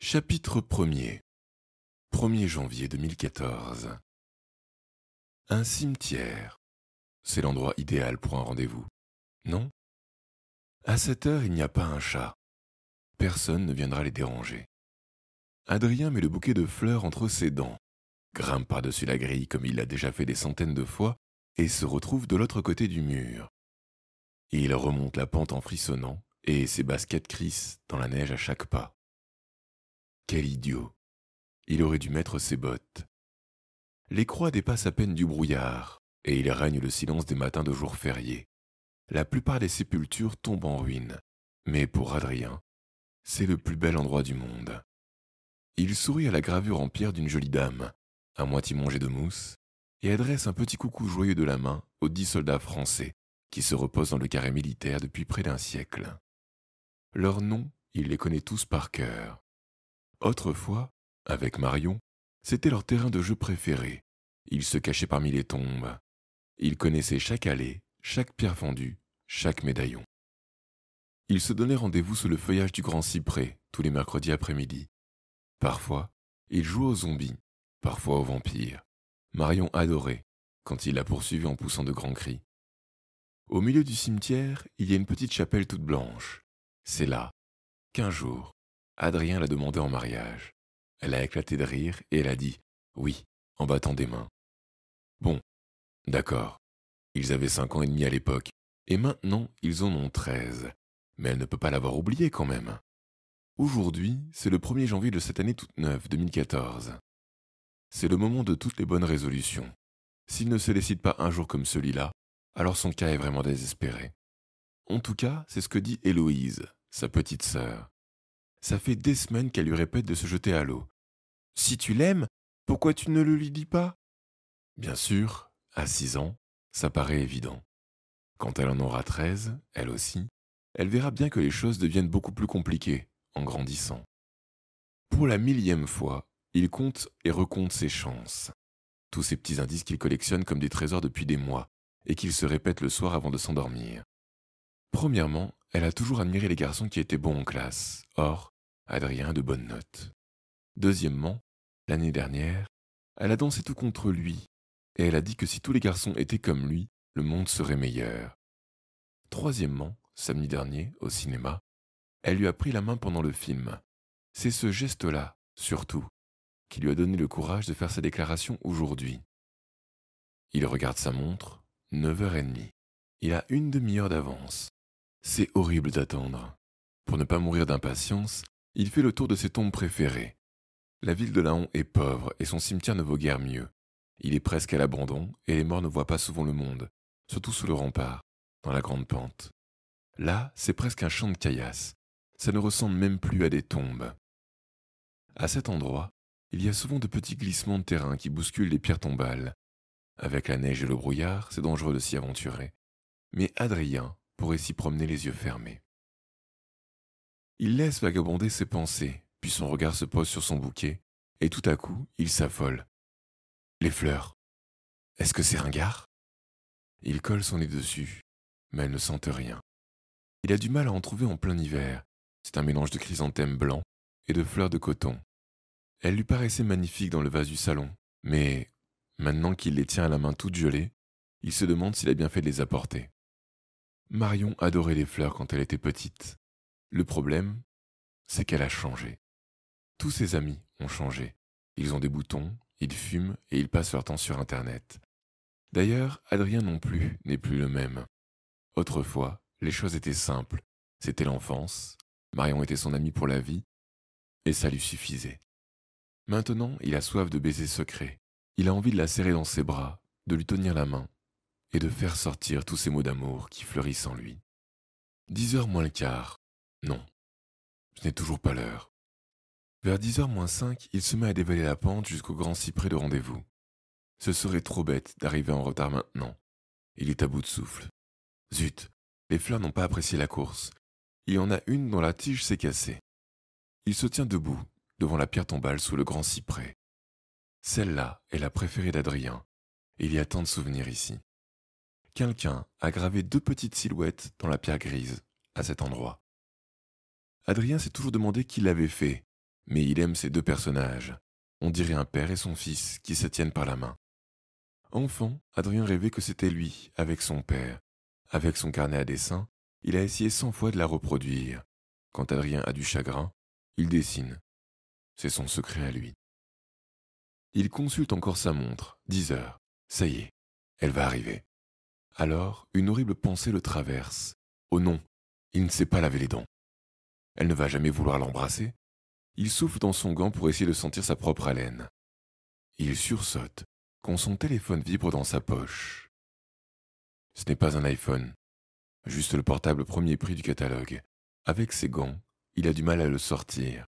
Chapitre 1er. 1er janvier 2014. Un cimetière. C'est l'endroit idéal pour un rendez-vous, non? À cette heure, il n'y a pas un chat. Personne ne viendra les déranger. Adrien met le bouquet de fleurs entre ses dents, grimpe par-dessus la grille comme il l'a déjà fait des centaines de fois et se retrouve de l'autre côté du mur. Il remonte la pente en frissonnant et ses baskets crissent dans la neige à chaque pas. Quel idiot! Il aurait dû mettre ses bottes. Les croix dépassent à peine du brouillard, et il règne le silence des matins de jours fériés. La plupart des sépultures tombent en ruine, mais pour Adrien, c'est le plus bel endroit du monde. Il sourit à la gravure en pierre d'une jolie dame, à moitié mangée de mousse, et adresse un petit coucou joyeux de la main aux 10 soldats français qui se reposent dans le carré militaire depuis près d'un siècle. Leurs noms, il les connaît tous par cœur. Autrefois, avec Marion, c'était leur terrain de jeu préféré. Ils se cachaient parmi les tombes. Ils connaissaient chaque allée, chaque pierre fendue, chaque médaillon. Ils se donnaient rendez-vous sous le feuillage du grand cyprès, tous les mercredis après-midi. Parfois, ils jouaient aux zombies, parfois aux vampires. Marion adorait, quand il la poursuivait en poussant de grands cris. Au milieu du cimetière, il y a une petite chapelle toute blanche. C'est là qu'un jour, Adrien l'a demandé en mariage. Elle a éclaté de rire et elle a dit « oui » en battant des mains. Bon, d'accord. Ils avaient 5 ans et demi à l'époque, et maintenant ils en ont 13. Mais elle ne peut pas l'avoir oublié quand même. Aujourd'hui, c'est le 1er janvier de cette année toute neuve, 2014. C'est le moment de toutes les bonnes résolutions. S'il ne se décide pas un jour comme celui-là, alors son cas est vraiment désespéré. En tout cas, c'est ce que dit Héloïse, sa petite sœur. Ça fait des semaines qu'elle lui répète de se jeter à l'eau. Si tu l'aimes, pourquoi tu ne le lui dis pas? Bien sûr, à 6 ans, ça paraît évident. Quand elle en aura 13, elle aussi, elle verra bien que les choses deviennent beaucoup plus compliquées en grandissant. Pour la 1000e fois, il compte et recompte ses chances. Tous ces petits indices qu'il collectionne comme des trésors depuis des mois et qu'il se répète le soir avant de s'endormir. Premièrement, elle a toujours admiré les garçons qui étaient bons en classe. Or, Adrien a de bonnes notes. Deuxièmement, l'année dernière, elle a dansé tout contre lui, et elle a dit que si tous les garçons étaient comme lui, le monde serait meilleur. Troisièmement, samedi dernier, au cinéma, elle lui a pris la main pendant le film. C'est ce geste-là, surtout, qui lui a donné le courage de faire sa déclaration aujourd'hui. Il regarde sa montre, 9h30. Il a une demi-heure d'avance. C'est horrible d'attendre. Pour ne pas mourir d'impatience, il fait le tour de ses tombes préférées. La ville de Laon est pauvre et son cimetière ne vaut guère mieux. Il est presque à l'abandon et les morts ne voient pas souvent le monde, surtout sous le rempart, dans la grande pente. Là, c'est presque un champ de caillasse. Ça ne ressemble même plus à des tombes. À cet endroit, il y a souvent de petits glissements de terrain qui bousculent les pierres tombales. Avec la neige et le brouillard, c'est dangereux de s'y aventurer. Mais Adrien pourrait s'y promener les yeux fermés. Il laisse vagabonder ses pensées, puis son regard se pose sur son bouquet, et tout à coup, il s'affole. Les fleurs. Est-ce que c'est ringard? Il colle son nez dessus, mais elle ne sente rien. Il a du mal à en trouver en plein hiver. C'est un mélange de chrysanthèmes blancs et de fleurs de coton. Elles lui paraissaient magnifiques dans le vase du salon, mais maintenant qu'il les tient à la main toutes gelées, il se demande s'il a bien fait de les apporter. Marion adorait les fleurs quand elle était petite. Le problème, c'est qu'elle a changé. Tous ses amis ont changé. Ils ont des boutons, ils fument et ils passent leur temps sur Internet. D'ailleurs, Adrien non plus n'est plus le même. Autrefois, les choses étaient simples. C'était l'enfance, Marion était son amie pour la vie, et ça lui suffisait. Maintenant, il a soif de baisers secrets. Il a envie de la serrer dans ses bras, de lui tenir la main, et de faire sortir tous ces mots d'amour qui fleurissent en lui. 10h moins le quart. Non, ce n'est toujours pas l'heure. Vers 10h moins 5, il se met à dévaler la pente jusqu'au grand cyprès de rendez-vous. Ce serait trop bête d'arriver en retard maintenant. Il est à bout de souffle. Zut, les fleurs n'ont pas apprécié la course. Il y en a une dont la tige s'est cassée. Il se tient debout, devant la pierre tombale sous le grand cyprès. Celle-là est la préférée d'Adrien. Il y a tant de souvenirs ici. Quelqu'un a gravé 2 petites silhouettes dans la pierre grise, à cet endroit. Adrien s'est toujours demandé qui l'avait fait, Mais il aime ces deux personnages. On dirait un père et son fils qui se tiennent par la main. Enfant, Adrien rêvait que c'était lui, avec son père. Avec son carnet à dessin, il a essayé 100 fois de la reproduire. Quand Adrien a du chagrin, il dessine. C'est son secret à lui. Il consulte encore sa montre. 10 heures. Ça y est, elle va arriver. Alors, une horrible pensée le traverse. Oh non, il ne sait pas laver les dents. Elle ne va jamais vouloir l'embrasser. Il souffle dans son gant pour essayer de sentir sa propre haleine. Il sursaute quand son téléphone vibre dans sa poche. Ce n'est pas un iPhone, juste le portable premier prix du catalogue. Avec ses gants, il a du mal à le sortir.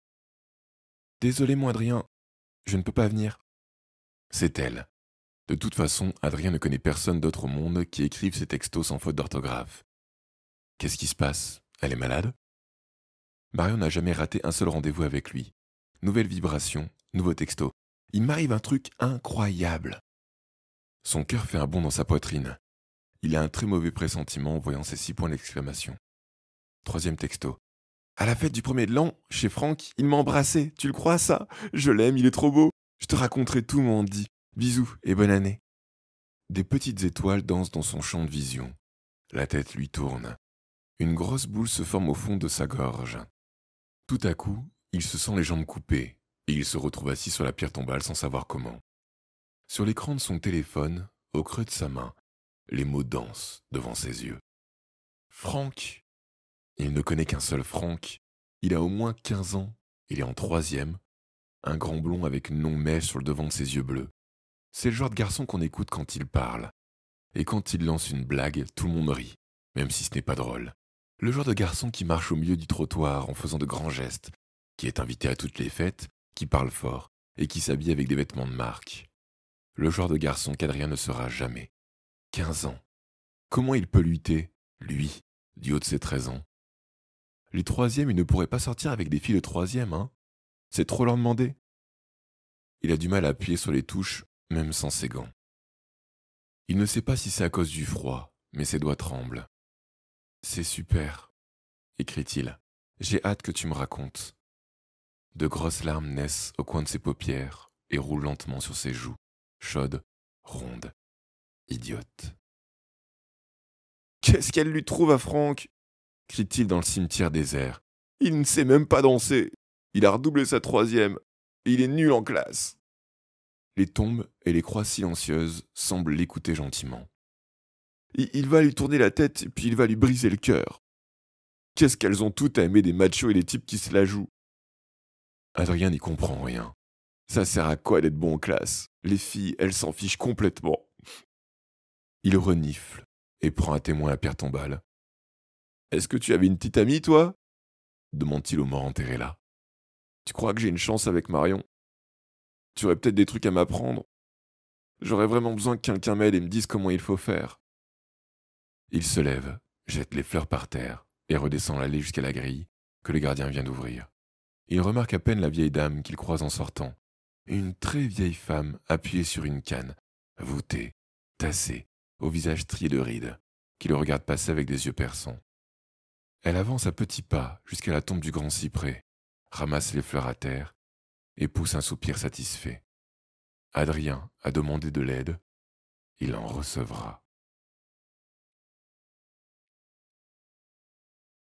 « Désolé mon Adrien, je ne peux pas venir. » C'est elle. De toute façon, Adrien ne connaît personne d'autre au monde qui écrive ses textos sans faute d'orthographe. Qu'est-ce qui se passe? Elle est malade? Marion n'a jamais raté un seul rendez-vous avec lui. Nouvelle vibration, nouveau texto. Il m'arrive un truc incroyable. Son cœur fait un bond dans sa poitrine. Il a un très mauvais pressentiment en voyant ces 6 points d'exclamation. Troisième texto. À la fête du 1er de l'an, chez Franck, il m'a embrassé. Tu le crois ça? Je l'aime, il est trop beau. Je te raconterai tout, mon Andy. Bisous et bonne année. Des petites étoiles dansent dans son champ de vision. La tête lui tourne. Une grosse boule se forme au fond de sa gorge. Tout à coup, il se sent les jambes coupées et il se retrouve assis sur la pierre tombale sans savoir comment. Sur l'écran de son téléphone, au creux de sa main, les mots dansent devant ses yeux. Franck. Il ne connaît qu'un seul Franck. Il a au moins 15 ans. Il est en 3e. Un grand blond avec une longue mèche sur le devant de ses yeux bleus. C'est le genre de garçon qu'on écoute quand il parle. Et quand il lance une blague, tout le monde rit, même si ce n'est pas drôle. Le genre de garçon qui marche au milieu du trottoir en faisant de grands gestes, qui est invité à toutes les fêtes, qui parle fort et qui s'habille avec des vêtements de marque. Le genre de garçon qu'Adrien ne sera jamais. 15 ans. Comment il peut lutter, lui, du haut de ses 13 ans? Les 3e, il ne pourrait pas sortir avec des filles de 3e, hein? C'est trop leur demander. Il a du mal à appuyer sur les touches, même sans ses gants. Il ne sait pas si c'est à cause du froid, mais ses doigts tremblent. C'est super, écrit-il. J'ai hâte que tu me racontes. De grosses larmes naissent au coin de ses paupières et roulent lentement sur ses joues, chaudes, rondes, idiotes. Qu'est-ce qu'elle lui trouve à Franck? Crie-t-il dans le cimetière désert. Il ne sait même pas danser. Il a redoublé sa 3e. Et il est nul en classe. Les tombes et les croix silencieuses semblent l'écouter gentiment. Il va lui tourner la tête et puis il va lui briser le cœur. Qu'est-ce qu'elles ont toutes à aimer des machos et des types qui se la jouent? Adrien n'y comprend rien. Ça sert à quoi d'être bon en classe? Les filles, elles s'en fichent complètement. Il renifle et prend à témoin la pierre tombale. Est-ce que tu avais une petite amie, toi? Demande-t-il au mort enterré là. Tu crois que j'ai une chance avec Marion? Tu aurais peut-être des trucs à m'apprendre? J'aurais vraiment besoin que quelqu'un m'aide et me dise comment il faut faire. Il se lève, jette les fleurs par terre et redescend l'allée jusqu'à la grille que le gardien vient d'ouvrir. Il remarque à peine la vieille dame qu'il croise en sortant. Une très vieille femme appuyée sur une canne, voûtée, tassée, au visage strié de rides, qui le regarde passer avec des yeux perçants. Elle avance à petits pas jusqu'à la tombe du grand cyprès, ramasse les fleurs à terre et pousse un soupir satisfait. Adrien a demandé de l'aide, il en recevra.